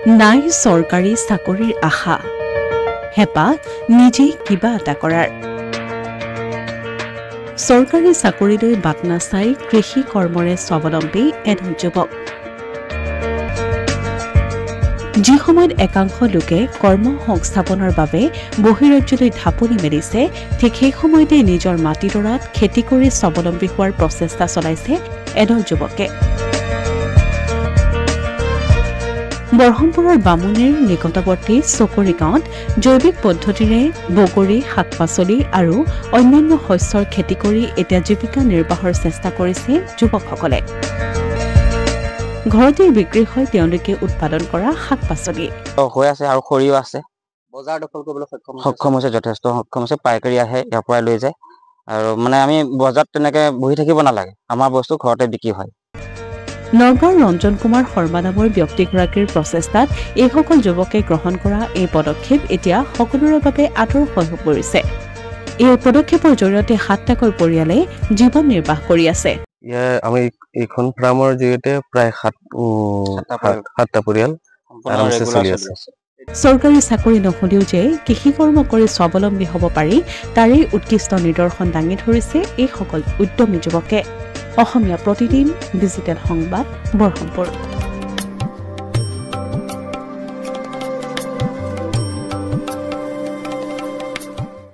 নাই চৰকাৰী চাকৰিৰ আশা হেঁপাহ নিজেই কিবা এটা কৰাৰ চৰকাৰী চাকৰিলৈ বাট নাচাই কৃষি কৰ্মৰে স্বাৱলম্বী এজন যুৱক যি সময়ত একাংশ লোকে কৰ্ম সংস্থাপনৰ বাবে বহিৰাজ্যলৈ ঢাপলি মেলিছে ঠিক সেই সময়তে নিজৰ মাটিডৰাত খেতি কৰি স্বাৱলম্বী হোৱাৰ প্ৰচেষ্টা চলাইছে এজন যুৱকে বৰহমপুৰৰ বামুণীৰ নিকটৱৰ্তী চকৰি গাঁৱত জৈৱিক পদ্ধতিৰে বগৰী শাক-পাচলি আৰু অন্যান্য শস্যৰ খেতি কৰি এতিয়া জীৱিকা নিৰ্বাহৰ চেষ্টা কৰিছে যুৱকসকলে ঘৰতে বিক্ৰী হয় তেওঁলোকে উৎপাদন কৰা শাক-পাচলি হৈ আছে আৰু খৰিও আছে বজাৰ দখল কৰিবলৈ সক্ষম হৈছে যথেষ্ট সক্ষম হৈছে পাইকাৰী আহে ইয়াৰ পৰা লৈ যায় আৰু মানে আমি বজাৰত তেনেকে বহি থাকিব নালাগে আমাৰ বস্তু ঘৰতে বিক্ৰী হয় নগাঁৱৰ ৰঞ্জন কুমাৰ শৰ্মা নামৰ ব্যক্তিগৰাকীৰ প্ৰচেষ্টাত এইসকল যুৱকে গ্ৰহণ কৰা এই পদক্ষেপ এতিয়া সকলোৰে বাবে আদৰ্শ হৈ পৰিছে এই পদক্ষেপৰ জৰিয়তে 7টাকৈ পৰিয়ালে জীৱন নিৰ্বাহ কৰি আছে আমি এইখন ফাৰ্মৰ জৰিয়তে প্ৰায় 7টা পৰিয়াল আৰামছে চলি আছে চৰকাৰী চাকৰি নহলেও যে কৃষি কৰ্ম কৰি স্বাৱলম্বী হ'ব পাৰি তাৰেই উৎকৃষ্ট নিদৰ্শন দাঙি ধৰিছে এইসকল উদ্যমী যুৱকে অসমীয়া প্ৰতিদিন ডিজিটেল সংবাদ বৰহমপুৰ